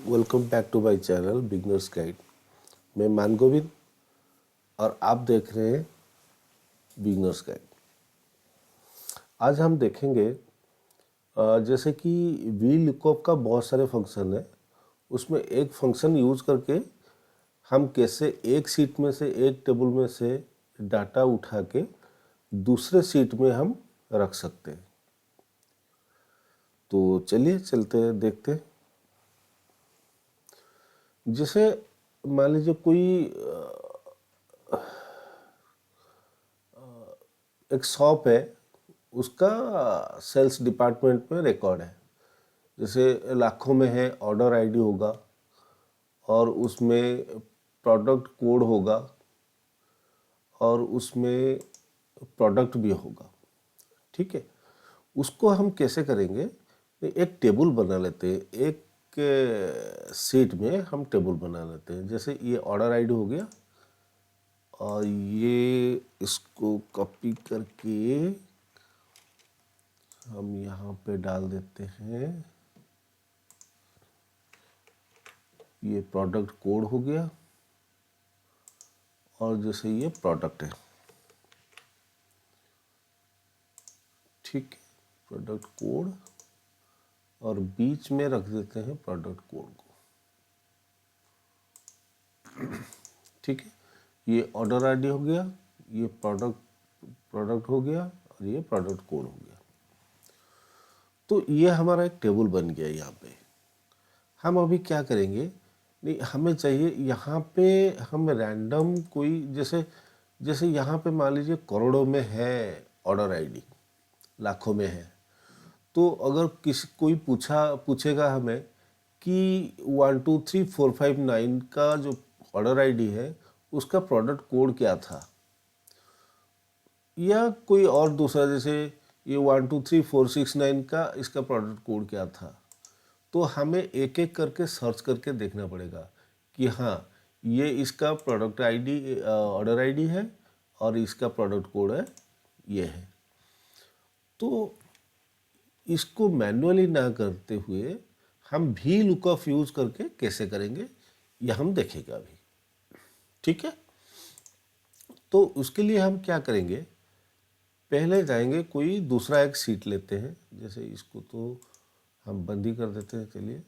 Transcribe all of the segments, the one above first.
Welcome back to my channel beginners guide. मैं मान गोविंद और आप देख रहे हैं बिगनर्स गाइड। आज हम देखेंगे जैसे कि वी लुकअप का बहुत सारे फंक्शन है। उसमें एक फंक्शन यूज करके हम कैसे एक सीट में से एक टेबल में से डाटा उठा के दूसरे सीट में हम रख सकते हैं। तो चलिए चलते हैं, देखते हैं। जैसे मान लीजिए कोई एक शॉप है, उसका सेल्स डिपार्टमेंट में रिकॉर्ड है। जैसे लाखों में है, ऑर्डर आईडी होगा और उसमें प्रोडक्ट कोड होगा और उसमें प्रोडक्ट भी होगा। ठीक है, उसको हम कैसे करेंगे? एक टेबल बना लेते हैं, एक सीट में हम टेबल बना लेते हैं। जैसे ये ऑर्डर आईडी हो गया और ये इसको कॉपी करके हम यहाँ पे डाल देते हैं। ये प्रोडक्ट कोड हो गया और जैसे ये प्रोडक्ट है, ठीक है, प्रोडक्ट कोड और बीच में रख देते हैं प्रोडक्ट कोड को। ठीक है, ये ऑर्डर आईडी हो गया, ये प्रोडक्ट हो गया और ये प्रोडक्ट कोड हो गया। तो ये हमारा एक टेबल बन गया। यहाँ पे हम अभी क्या करेंगे? नहीं, हमें चाहिए यहाँ पे हम रैंडम कोई, जैसे यहाँ पे मान लीजिए करोड़ों में है ऑर्डर आईडी, लाखों में है। तो अगर कोई पूछेगा हमें कि 123459 का जो ऑर्डर आईडी है उसका प्रोडक्ट कोड क्या था, या कोई और दूसरा, जैसे ये 123469 का इसका प्रोडक्ट कोड क्या था, तो हमें एक एक करके सर्च करके देखना पड़ेगा कि हाँ, ये इसका प्रोडक्ट आईडी ऑर्डर आईडी है और इसका प्रोडक्ट कोड है ये है। तो इसको मैन्युअली ना करते हुए हम भी लुकअप यूज करके कैसे करेंगे, यह हम देखेंगे अभी। ठीक है, तो उसके लिए हम क्या करेंगे? पहले जाएंगे, कोई दूसरा एक सीट लेते हैं। जैसे इसको तो हम बंद ही कर देते हैं, चलिए,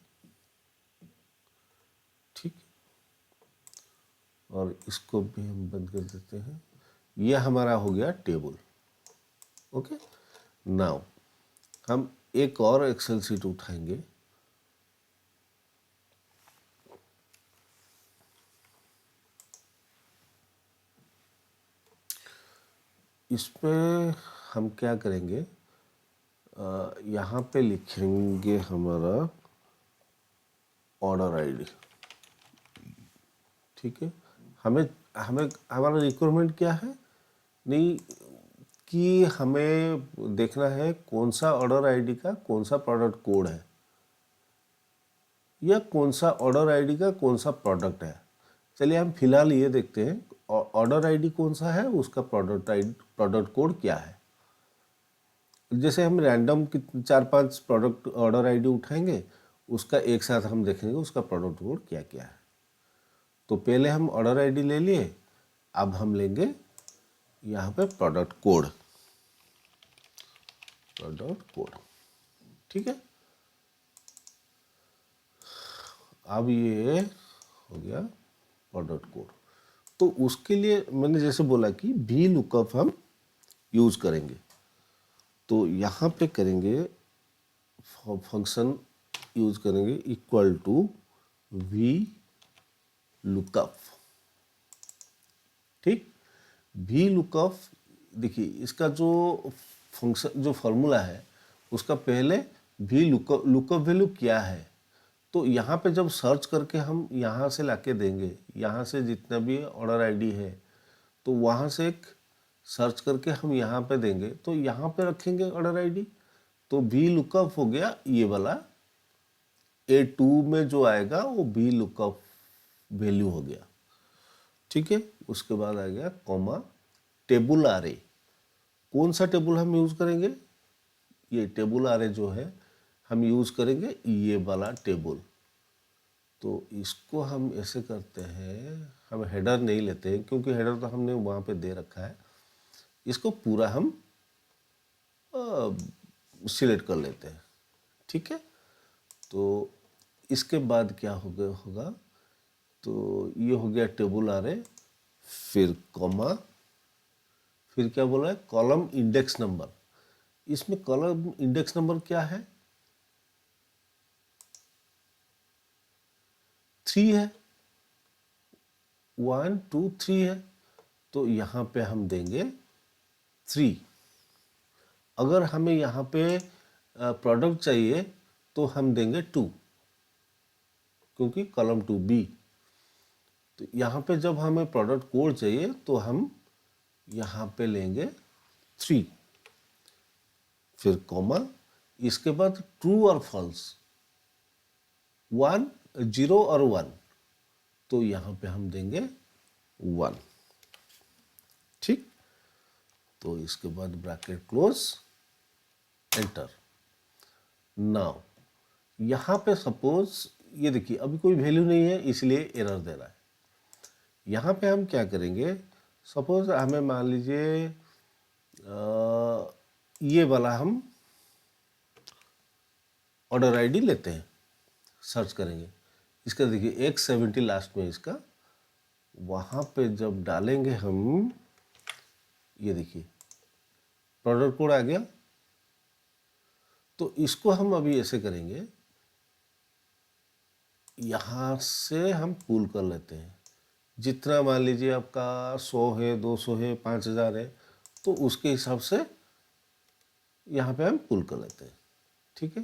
ठीक, और इसको भी हम बंद कर देते हैं। यह हमारा हो गया टेबल। ओके, नाउ हम एक और एक्सेल सीट उठाएंगे। इसमें हम क्या करेंगे? यहाँ पे लिखेंगे हमारा ऑर्डर आईडी। ठीक है, हमें हमें हमारा रिक्वायरमेंट क्या है? नहीं, कि हमें देखना है कौन सा ऑर्डर आईडी का कौन सा प्रोडक्ट कोड है, या कौन सा ऑर्डर आईडी का कौन सा प्रोडक्ट है। चलिए हम फिलहाल ये देखते हैं ऑर्डर आईडी कौन सा है, उसका प्रोडक्ट कोड क्या है। जैसे हम रैंडम 4-5 प्रोडक्ट ऑर्डर आईडी उठाएंगे, उसका एक साथ हम देखेंगे उसका प्रोडक्ट कोड क्या क्या है। तो पहले हम ऑर्डर आईडी ले लिए, अब हम लेंगे यहाँ पे प्रोडक्ट कोड। ठीक है, अब ये हो गया प्रोडक्ट कोड। तो उसके लिए मैंने जैसे बोला कि भी लुकअप हम यूज करेंगे। तो यहाँ पे करेंगे फंक्शन यूज करेंगे इक्वल टू वी लुकअप। ठीक, वी लुकअप, देखिए इसका जो फंक्शन जो फॉर्मूला है उसका पहले वी लुकअप वैल्यू क्या है। तो यहाँ पे जब सर्च करके हम यहाँ से लाके देंगे, यहाँ से जितना भी ऑर्डर आईडी है तो वहाँ से एक सर्च करके हम यहाँ पे देंगे, तो यहाँ पे रखेंगे ऑर्डर आईडी। तो वी लुकअप हो गया ये वाला, A2 में जो आएगा वो वी लुकअप वैल्यू हो गया। ठीक है, उसके बाद आ गया कॉमा टेबुल आरे। कौन सा टेबल हम यूज करेंगे? ये टेबुल आरे जो है हम यूज करेंगे ये वाला टेबल। तो इसको हम ऐसे करते हैं, हम हेडर नहीं लेते हैं क्योंकि हेडर तो हमने वहाँ पे दे रखा है। इसको पूरा हम सिलेक्ट कर लेते हैं, ठीक है। तो इसके बाद क्या होगा, तो ये हो गया टेबल आरे, फिर कॉमा, फिर क्या बोला है, कॉलम इंडेक्स नंबर। इसमें कॉलम इंडेक्स नंबर क्या है, 3 है, 1 2 3 है, तो यहाँ पे हम देंगे 3। अगर हमें यहाँ पे प्रोडक्ट चाहिए तो हम देंगे 2, क्योंकि कॉलम 2B। तो यहाँ पे जब हमें प्रोडक्ट कोड चाहिए तो हम यहाँ पे लेंगे 3, फिर कॉमा, इसके बाद ट्रू और फॉल्स, 1 0 और 1, तो यहाँ पे हम देंगे 1, ठीक। तो इसके बाद ब्रैकेट क्लोज, एंटर। नाउ यहाँ पे सपोज ये देखिए अभी कोई वैल्यू नहीं है इसलिए एरर दे रहा है। यहाँ पे हम क्या करेंगे, सपोज हमें मान लीजिए ये वाला हम ऑर्डर आईडी लेते हैं, सर्च करेंगे, इसका देखिए X70 लास्ट में इसका, वहाँ पे जब डालेंगे हम, ये देखिए प्रोडक्ट कोड आ गया। तो इसको हम अभी ऐसे करेंगे, यहाँ से हम पुल कर लेते हैं, जितना मान लीजिए आपका 100 है, 200 है, 5000 है, तो उसके हिसाब से यहाँ पे हम पुल कर लेते हैं, ठीक है।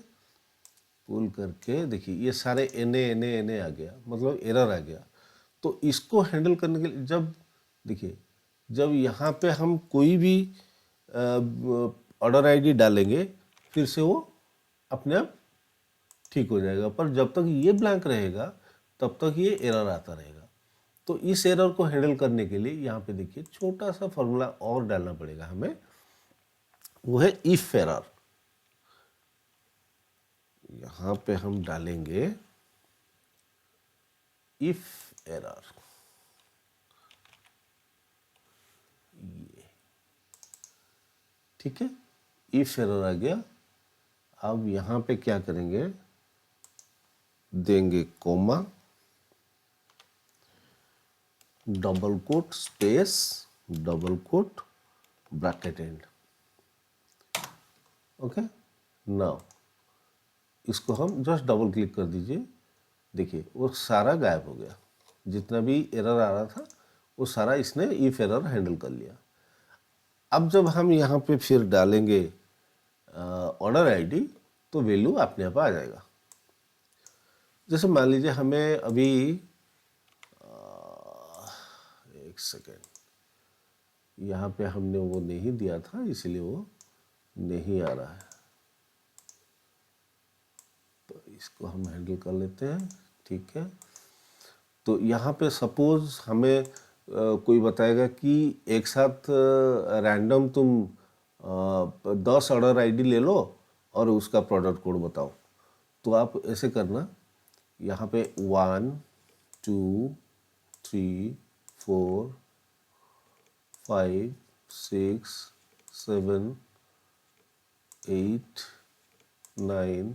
पुल करके देखिए ये सारे एन ए आ गया, मतलब एरर आ गया। तो इसको हैंडल करने के लिए जब देखिए, जब यहाँ पे हम कोई भी ऑर्डर आईडी डालेंगे फिर से वो अपने आप ठीक हो जाएगा, पर जब तक ये ब्लैंक रहेगा तब तक ये एरर आता रहेगा। तो इस एरर को हैंडल करने के लिए यहाँ पे देखिए छोटा सा फॉर्मूला और डालना पड़ेगा हमें, वो है इफ एरर। यहाँ पे हम डालेंगे इफ एरर, ये ठीक है, इफ एरर आ गया। अब यहाँ पे क्या करेंगे, देंगे comma, double quote, space, double quote, bracket end, okay. Now इसको हम जस्ट डबल क्लिक कर दीजिए, देखिए वो सारा गायब हो गया, जितना भी एरर आ रहा था वो सारा इसने इफ एरर हैंडल कर लिया। अब जब हम यहाँ पे फिर डालेंगे ऑर्डर आईडी तो वैल्यू अपने आप आ जाएगा। जैसे मान लीजिए हमें अभी एक सेकेंड, यहाँ पे हमने वो नहीं दिया था इसलिए वो नहीं आ रहा है, तो इसको हम हैंडल कर लेते हैं, ठीक है। तो यहाँ पे सपोज हमें कोई बताएगा कि एक साथ रैंडम तुम 10 ऑर्डर आईडी ले लो और उसका प्रोडक्ट कोड बताओ। तो आप ऐसे करना, यहाँ पे 1 2 3 4 5 6 7 8 9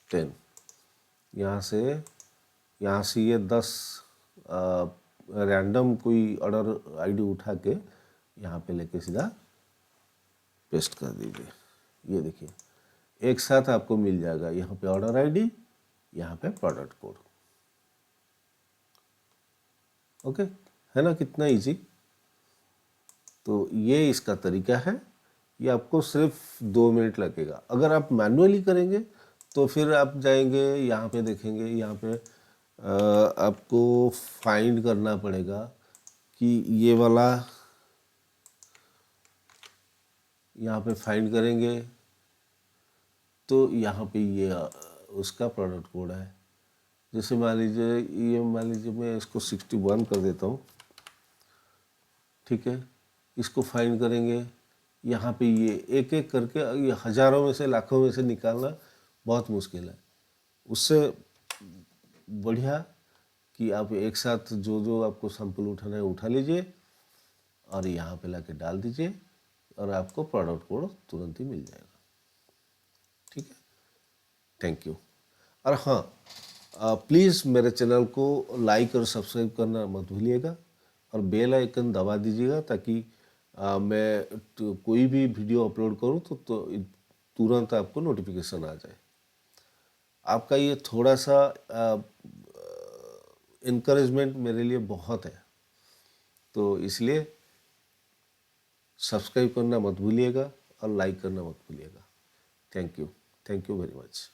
10, यहाँ से ये 10 रैंडम कोई ऑर्डर आईडी उठा के यहाँ पे लेके सीधा पेस्ट कर दीजिए। ये देखिए एक साथ आपको मिल जाएगा, यहाँ पे ऑर्डर आईडी, यहाँ पे प्रोडक्ट कोड, ओके, है ना, कितना इजी। तो ये इसका तरीका है, ये आपको सिर्फ 2 मिनट लगेगा। अगर आप मैनुअली करेंगे तो फिर आप जाएंगे, यहाँ पे देखेंगे, यहाँ पे आपको फाइंड करना पड़ेगा कि ये वाला, यहाँ पे फाइंड करेंगे तो यहाँ पे ये उसका प्रोडक्ट कोड है। जैसे मान लीजिए मैं इसको 61 कर देता हूँ, ठीक है। इसको फाइंड करेंगे, यहाँ पे ये एक एक करके, ये हज़ारों में से लाखों में से निकालना बहुत मुश्किल है, उससे बढ़िया कि आप एक साथ जो जो आपको सैंपल उठाना है उठा लीजिए और यहाँ पे लाके डाल दीजिए और आपको प्रोडक्ट कोड तुरंत ही मिल जाएगा। ठीक है, थैंक यू। और हाँ, प्लीज़ मेरे चैनल को लाइक और सब्सक्राइब करना मत भूलिएगा और बेल आइकन दबा दीजिएगा ताकि मैं कोई भी वीडियो अपलोड करूँ तो तुरंत आपको नोटिफिकेशन आ जाए। आपका ये थोड़ा सा इनकरेजमेंट मेरे लिए बहुत है, तो इसलिए सब्सक्राइब करना मत भूलिएगा और लाइक करना मत भूलिएगा। Thank you very much.